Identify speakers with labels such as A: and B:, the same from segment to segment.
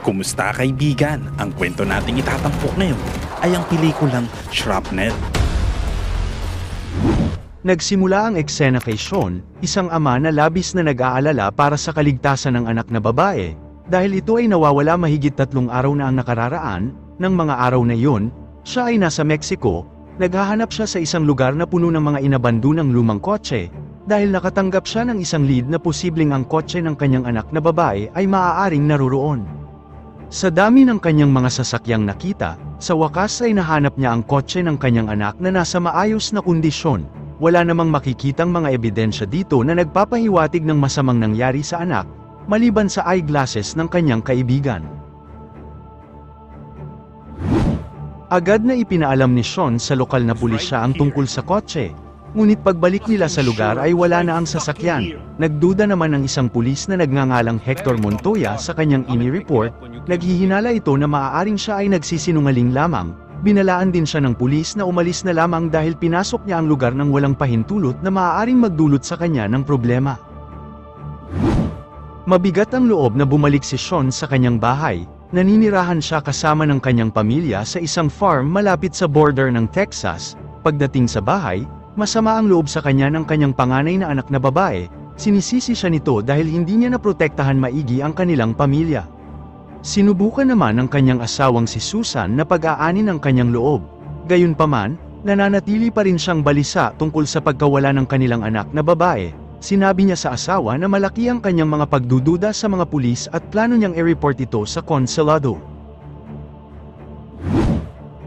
A: Kumusta kaibigan? Ang kwento nating itatampok ngayon ay ang pelikulang Shrapnel.
B: Nagsimula ang eksena kay Sean, isang ama na labis na nag-aalala para sa kaligtasan ng anak na babae, dahil ito ay nawawala mahigit 3 araw na ang nakararaan. Ng mga araw na iyon, siya ay nasa Mexico, naghahanap siya sa isang lugar na puno ng mga inabandonang lumang kotse, dahil nakatanggap siya ng isang lead na posibleng ang kotse ng kanyang anak na babae ay maaaring naroroon. Sa dami ng kanyang mga sasakyang nakita, sa wakas ay nahanap niya ang kotse ng kanyang anak na nasa maayos na kondisyon. Wala namang makikitang mga ebidensya dito na nagpapahiwatig ng masamang nangyari sa anak, maliban sa eyeglasses ng kanyang kaibigan. Agad na ipinaalam ni Sean sa lokal na pulisya ang tungkol sa kotse. Ngunit pagbalik nila sa lugar ay wala na ang sasakyan. Nagduda naman ang isang pulis na nagngangalang Hector Montoya sa kanyang report. Naghihinala ito na maaaring siya ay nagsisinungaling lamang. Binalaan din siya ng pulis na umalis na lamang dahil pinasok niya ang lugar ng walang pahintulot na maaaring magdulot sa kanya ng problema. Mabigat ang loob na bumalik si Sean sa kanyang bahay. Naninirahan siya kasama ng kanyang pamilya sa isang farm malapit sa border ng Texas. Pagdating sa bahay, masama ang loob sa kanya ng kanyang panganay na anak na babae. Sinisisi siya nito dahil hindi niya naprotektahan maigi ang kanilang pamilya. Sinubukan naman ng kanyang asawang si Susan na pag-aanin ang kanyang loob. Gayunpaman, nananatili pa rin siyang balisa tungkol sa pagkawala ng kanilang anak na babae. Sinabi niya sa asawa na malaki ang kanyang mga pagdududa sa mga pulis at plano niyang i-report ito sa konsulado.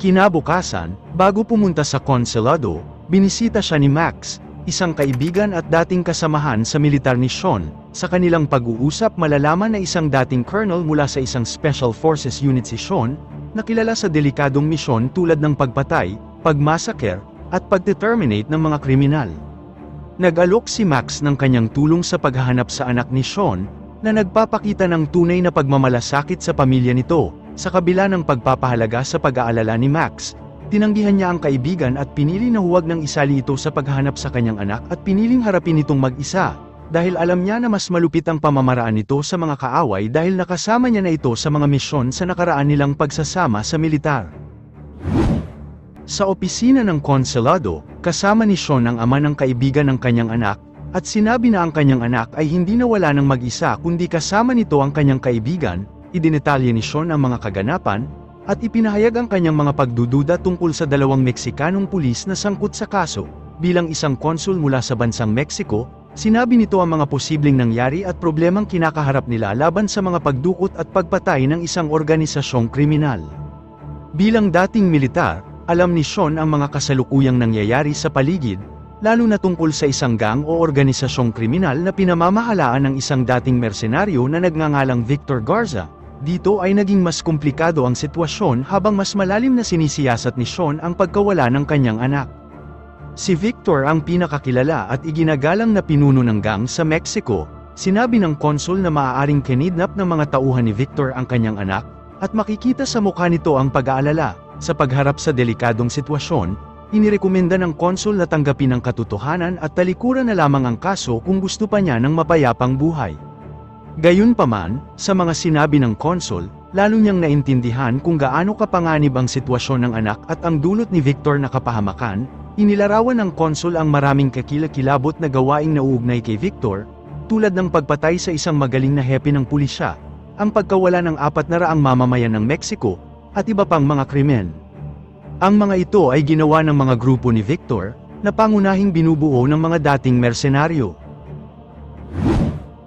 B: Kinabukasan, bago pumunta sa konsulado, binisita siya ni Max, isang kaibigan at dating kasamahan sa militar ni Sean. Sa kanilang pag-uusap malalaman na isang dating colonel mula sa isang Special Forces unit si Sean, na kilala sa delikadong misyon tulad ng pagpatay, pagmasaker, at pagdeterminate ng mga kriminal. Nag-alok si Max ng kanyang tulong sa paghahanap sa anak ni Sean, na nagpapakita ng tunay na pagmamalasakit sa pamilya nito. Sa kabila ng pagpapahalaga sa pag-aalala ni Max, tinanggihan niya ang kaibigan at pinili na huwag nang isali ito sa paghahanap sa kanyang anak at piniling harapin itong mag-isa, dahil alam niya na mas malupit ang pamamaraan nito sa mga kaaway dahil nakasama niya na ito sa mga misyon sa nakaraan nilang pagsasama sa militar. Sa opisina ng konsulado, kasama ni Sean ang ama ng kaibigan ng kanyang anak, at sinabi na ang kanyang anak ay hindi nawala ng mag-isa kundi kasama nito ang kanyang kaibigan. Idinetalye ni Sean ang mga kaganapan, at ipinahayag ang kanyang mga pagdududa tungkol sa 2 Meksikanong pulis na sangkot sa kaso. Bilang isang konsul mula sa bansang Mexico, sinabi nito ang mga posibleng nangyari at problemang kinakaharap nila laban sa mga pagdukot at pagpatay ng isang organisasyong kriminal. Bilang dating militar, alam ni Sean ang mga kasalukuyang nangyayari sa paligid, lalo na tungkol sa isang gang o organisasyong kriminal na pinamamahalaan ng isang dating mersenaryo na nagngangalang Victor Garza. Dito ay naging mas komplikado ang sitwasyon habang mas malalim na sinisiyasat ni Sean ang pagkawala ng kanyang anak. Si Victor ang pinakakilala at iginagalang na pinuno ng gang sa Mexico. Sinabi ng konsul na maaaring kinidnap ng mga tauhan ni Victor ang kanyang anak, at makikita sa mukha nito ang pag-aalala. Sa pagharap sa delikadong sitwasyon, inirekomenda ng konsul na tanggapin ang katotohanan at talikuran na lamang ang kaso kung gusto pa niya ng mapayapang buhay. Gayunpaman, sa mga sinabi ng konsul, lalo niyang naintindihan kung gaano kapanganib ang sitwasyon ng anak at ang dulot ni Victor na kapahamakan. Inilarawan ng konsul ang maraming kakilakilabot na gawaing nauugnay kay Victor, tulad ng pagpatay sa isang magaling na hepe ng pulisya, ang pagkawala ng 400 mamamayan ng Mexico, at iba pang mga krimen. Ang mga ito ay ginawa ng mga grupo ni Victor, na pangunahing binubuo ng mga dating mersenaryo.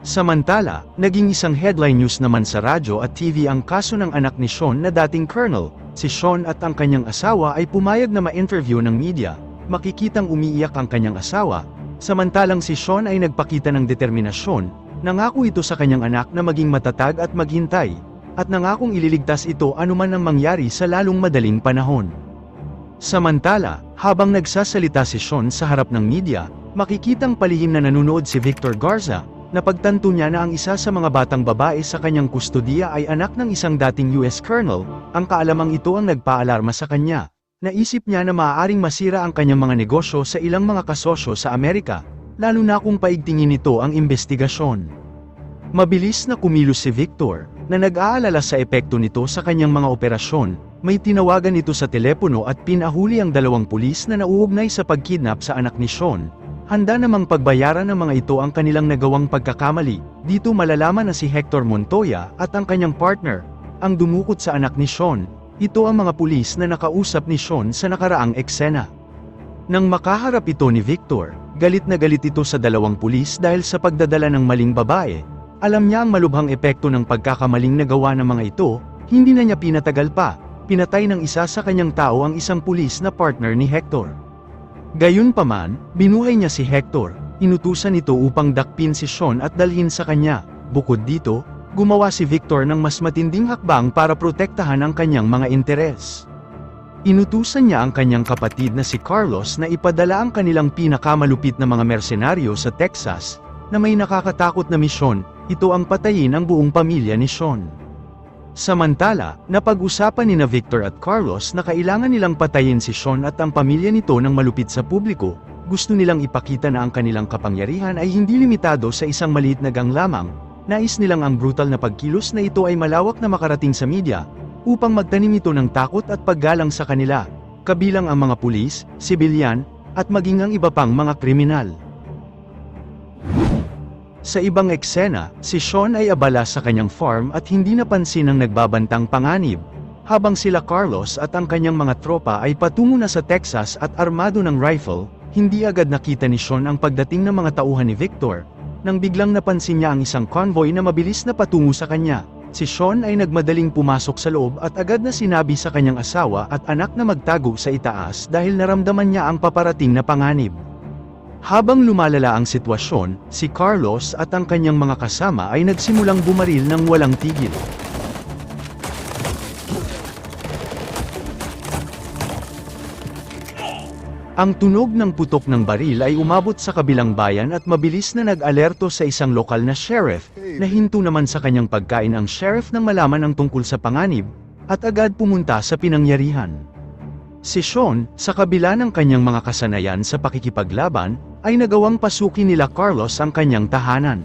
B: Samantala, naging isang headline news naman sa radyo at TV ang kaso ng anak ni Sean na dating colonel. Si Sean at ang kanyang asawa ay pumayag na ma-interview ng media. Makikitang umiiyak ang kanyang asawa, samantalang si Sean ay nagpakita ng determinasyon. Nangako ito sa kanyang anak na maging matatag at maghintay, at nangakong ililigtas ito anuman ang mangyari sa lalong madaling panahon. Samantala, habang nagsasalita si Sean sa harap ng media, makikitang palihim na nanonood si Victor Garza. Napagtanto niya na ang isa sa mga batang babae sa kanyang kustodiya ay anak ng isang dating US Colonel. Ang kaalamang ito ang nagpaalarma sa kanya. Naisip niya na maaaring masira ang kanyang mga negosyo sa ilang mga kasosyo sa Amerika, lalo na kung paigtingin nito ang investigasyon. Mabilis na kumilos si Victor, na nag-aalala sa epekto nito sa kanyang mga operasyon, may tinawagan ito sa telepono at pinahuli ang 2 pulis na nauugnay sa pagkidnap sa anak ni Sean. Handa namang pagbayaran ng mga ito ang kanilang nagawang pagkakamali. Dito malalaman na si Hector Montoya at ang kanyang partner, ang dumukot sa anak ni Sean. Ito ang mga pulis na nakausap ni Sean sa nakaraang eksena. Nang makaharap ito ni Victor, galit na galit ito sa 2 pulis dahil sa pagdadala ng maling babae. Alam niya ang malubhang epekto ng pagkakamaling nagawa ng mga ito, hindi na niya pinatagal pa, pinatay ng isa sa kanyang tao ang isang pulis na partner ni Hector. Gayunpaman, binuhay niya si Hector, inutusan ito upang dakpin si Sean at dalhin sa kanya. Bukod dito, gumawa si Victor ng mas matinding hakbang para protektahan ang kanyang mga interes. Inutusan niya ang kanyang kapatid na si Carlos na ipadala ang kanilang pinakamalupit na mga mersenaryo sa Texas, na may nakakatakot na misyon, ito ang patayin ang buong pamilya ni Sean. Samantala, napag-usapan ni Victor at Carlos na kailangan nilang patayin si Sean at ang pamilya nito ng malupit sa publiko. Gusto nilang ipakita na ang kanilang kapangyarihan ay hindi limitado sa isang maliit na gang lamang. Nais nilang ang brutal na pagkilos na ito ay malawak na makarating sa media, upang magtanim ito ng takot at paggalang sa kanila, kabilang ang mga pulis, sibilyan, at maging ang iba pang mga kriminal. Sa ibang eksena, si Sean ay abala sa kanyang farm at hindi napansin ang nagbabantang panganib, habang sila Carlos at ang kanyang mga tropa ay patungo na sa Texas at armado ng rifle. Hindi agad nakita ni Sean ang pagdating ng mga tauhan ni Victor, nang biglang napansin niya ang isang convoy na mabilis na patungo sa kanya. Si Sean ay nagmadaling pumasok sa loob at agad na sinabi sa kanyang asawa at anak na magtago sa itaas dahil naramdaman niya ang paparating na panganib. Habang lumalala ang sitwasyon, si Carlos at ang kanyang mga kasama ay nagsimulang bumaril ng walang tigil. Ang tunog ng putok ng baril ay umabot sa kabilang bayan at mabilis na nag-alerto sa isang lokal na sheriff, na hinto naman sa kanyang pagkain ang sheriff nang malaman ang tungkol sa panganib, at agad pumunta sa pinangyarihan. Si Sean, sa kabila ng kanyang mga kasanayan sa pakikipaglaban, ay nagawang pasukin nila Carlos ang kanyang tahanan.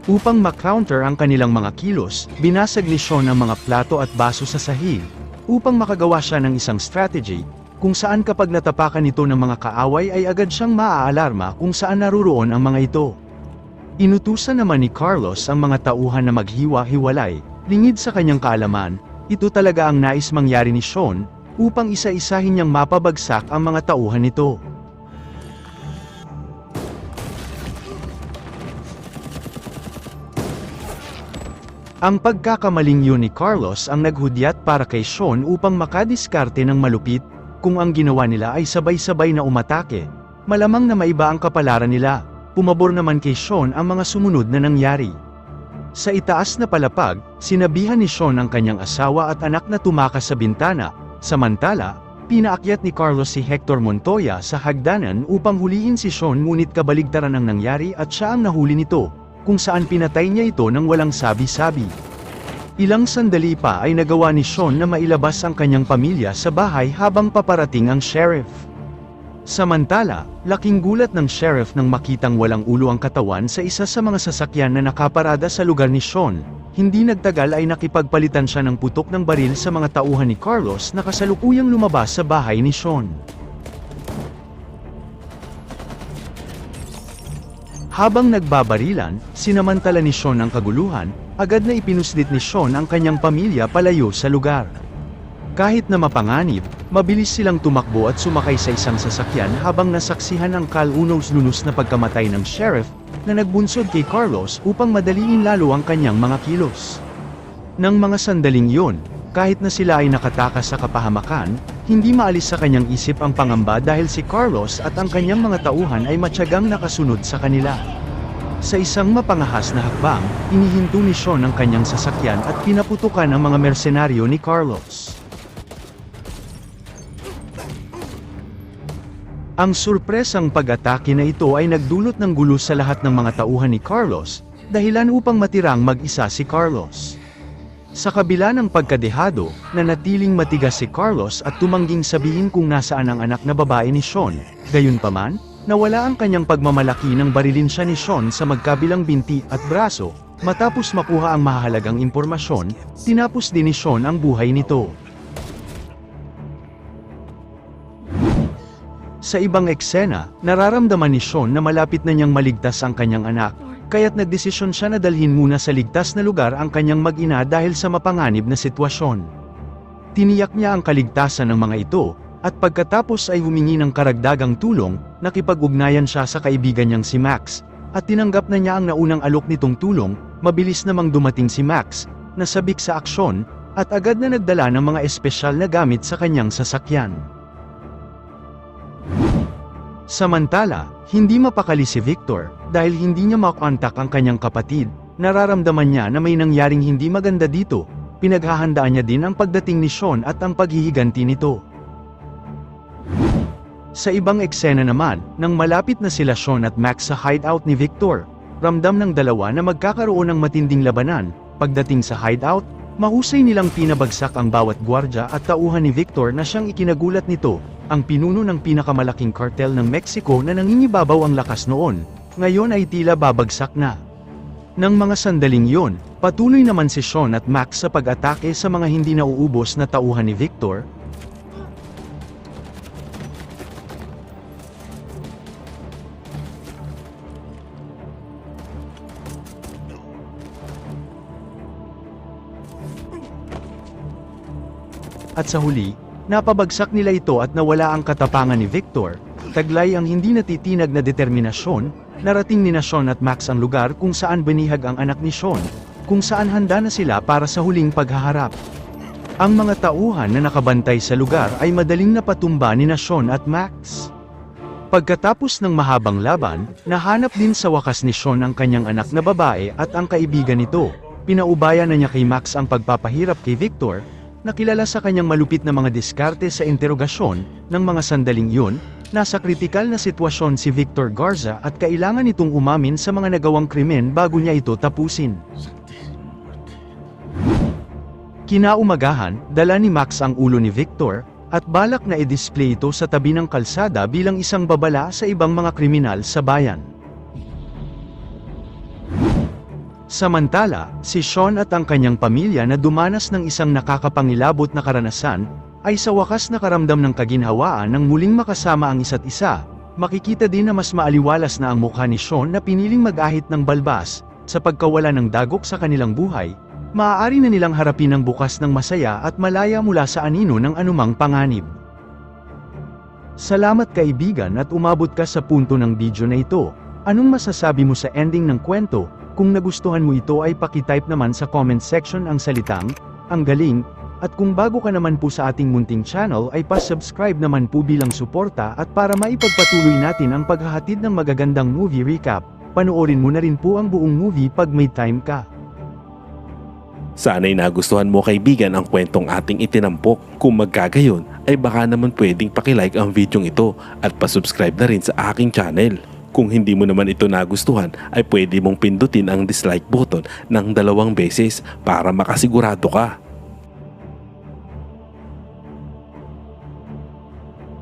B: Upang ma-counter ang kanilang mga kilos, binasag ni Sean ang mga plato at baso sa sahig, upang makagawa siya ng isang strategy, kung saan kapag natapakan ito ng mga kaaway ay agad siyang maaalarma kung saan naruroon ang mga ito. Inutusan naman ni Carlos ang mga tauhan na maghiwa-hiwalay, lingid sa kanyang kaalaman, ito talaga ang nais mangyari ni Sean, upang isa-isahin niyang mapabagsak ang mga tauhan nito. Ang pagkakamaling yun ni Carlos ang naghudyat para kay Sean upang makadiskarte ng malupit. Kung ang ginawa nila ay sabay-sabay na umatake, malamang na maiba ang kapalaran nila. Pumabor naman kay Sean ang mga sumunod na nangyari. Sa itaas na palapag, sinabihan ni Sean ang kanyang asawa at anak na tumakas sa bintana. Samantala, pinaakyat ni Carlos si Hector Montoya sa hagdanan upang hulihin si Sean, ngunit kabaligtaran ang nangyari at siya ang nahuli nito, kung saan pinatay niya ito nang walang sabi-sabi. Ilang sandali pa ay nagawa ni Sean na mailabas ang kanyang pamilya sa bahay habang paparating ang sheriff. Samantala, laking gulat ng sheriff nang makitang walang ulo ang katawan sa isa sa mga sasakyan na nakaparada sa lugar ni Sean. Hindi nagtagal ay nakipagpalitan siya ng putok ng baril sa mga tauhan ni Carlos na kasalukuyang lumabas sa bahay ni Sean. Habang nagbabarilan, sinamantala ni Sean ang kaguluhan, agad na ipinuslit ni Sean ang kanyang pamilya palayo sa lugar. Kahit na mapanganib, mabilis silang tumakbo at sumakay sa isang sasakyan habang nasaksihan ang kalunos-lunos na pagkamatay ng sheriff, na nagbunsod kay Carlos upang madaliin lalo ang kanyang mga kilos. Nang mga sandaling yun, kahit na sila ay nakatakas sa kapahamakan, hindi maalis sa kanyang isip ang pangamba dahil si Carlos at ang kanyang mga tauhan ay matyagang nakasunod sa kanila. Sa isang mapangahas na hakbang, inihinto ni Sean ang kanyang sasakyan at pinaputukan ang mga mersenaryo ni Carlos. Ang surpresang pag-atake na ito ay nagdulot ng gulo sa lahat ng mga tauhan ni Carlos, dahilan upang matirang mag-isa si Carlos. Sa kabila ng pagkadehado, nanatiling matigas si Carlos at tumangging sabihin kung nasaan ang anak na babae ni Sean. Gayunpaman, nawala ang kanyang pagmamalaki nang barilin siya ni Sean sa magkabilang binti at braso, Matapos makuha ang mahalagang impormasyon, tinapos din ni Sean ang buhay nito. Sa ibang eksena, nararamdaman ni Sean na malapit na niyang maligtas ang kanyang anak, kaya't nagdesisyon siya na dalhin muna sa ligtas na lugar ang kanyang mag-ina dahil sa mapanganib na sitwasyon. Tiniyak niya ang kaligtasan ng mga ito, at pagkatapos ay humingi ng karagdagang tulong, nakipag-ugnayan siya sa kaibigan niyang si Max, at tinanggap na niya ang naunang alok nitong tulong. Mabilis namang dumating si Max, nasabik sa aksyon, at agad na nagdala ng mga espesyal na gamit sa kanyang sasakyan. Samantala, hindi mapakali si Victor, dahil hindi niya makontak ang kanyang kapatid. Nararamdaman niya na may nangyaring hindi maganda dito, pinaghahandaan niya din ang pagdating ni Sean at ang paghihiganti nito. Sa ibang eksena naman, nang malapit na sila Sean at Max sa hideout ni Victor, ramdam ng dalawa na magkakaroon ng matinding labanan. Pagdating sa hideout, mahusay nilang pinabagsak ang bawat gwardya at tauhan ni Victor na siyang ikinagulat nito, ang pinuno ng pinakamalaking kartel ng Mexico na nangingibabaw ang lakas noon, ngayon ay tila babagsak na. Nang mga sandaling yon, patuloy naman si Sean at Max sa pag-atake sa mga hindi nauubos na tauhan ni Victor. At sa huli, napabagsak nila ito at nawala ang katapangan ni Victor. Taglay ang hindi natitinag na determinasyon. Narating ni Sean at Max ang lugar kung saan binihag ang anak ni Sean, kung saan handa na sila para sa huling paghaharap. Ang mga tauhan na nakabantay sa lugar ay madaling napatumba ni Sean at Max. Pagkatapos ng mahabang laban, nahanap din sa wakas ni Sean ang kanyang anak na babae at ang kaibigan nito. Pinaubaya na niya kay Max ang pagpapahirap kay Victor, nakilala sa kanyang malupit na mga diskarte sa interogasyon. Ng mga sandaling yun, nasa kritikal na sitwasyon si Victor Garza at kailangan nitong umamin sa mga nagawang krimen bago niya ito tapusin. Kinaumagahan, dala ni Max ang ulo ni Victor, at balak na i-display ito sa tabi ng kalsada bilang isang babala sa ibang mga kriminal sa bayan. Samantala, si Sean at ang kanyang pamilya na dumanas ng isang nakakapangilabot na karanasan, ay sa wakas nakaramdam ng kaginhawaan nang muling makasama ang isa't isa. Makikita din na mas maaliwalas na ang mukha ni Sean na piniling mag-ahit ng balbas. Sa pagkawala ng dagok sa kanilang buhay, maaari na nilang harapin ang bukas ng masaya at malaya mula sa anino ng anumang panganib. Salamat kaibigan at umabot ka sa punto ng video na ito. Anong masasabi mo sa ending ng kwento? Kung nagustuhan mo ito ay paki-type naman sa comment section ang salitang, "Ang galing", at kung bago ka naman po sa ating munting channel ay pa-subscribe naman po bilang suporta at para maipagpatuloy natin ang paghahatid ng magagandang movie recap. Panoorin mo na rin po ang buong movie pag may time ka.
A: Sana'y nagustuhan mo kaibigan ang kwentong ating itinampok. Kung magkagayon ay baka naman pwedeng pakilike ang videong ito at pa-subscribe na rin sa aking channel. Kung hindi mo naman ito nagustuhan ay pwede mong pindutin ang dislike button ng 2 beses para makasigurado ka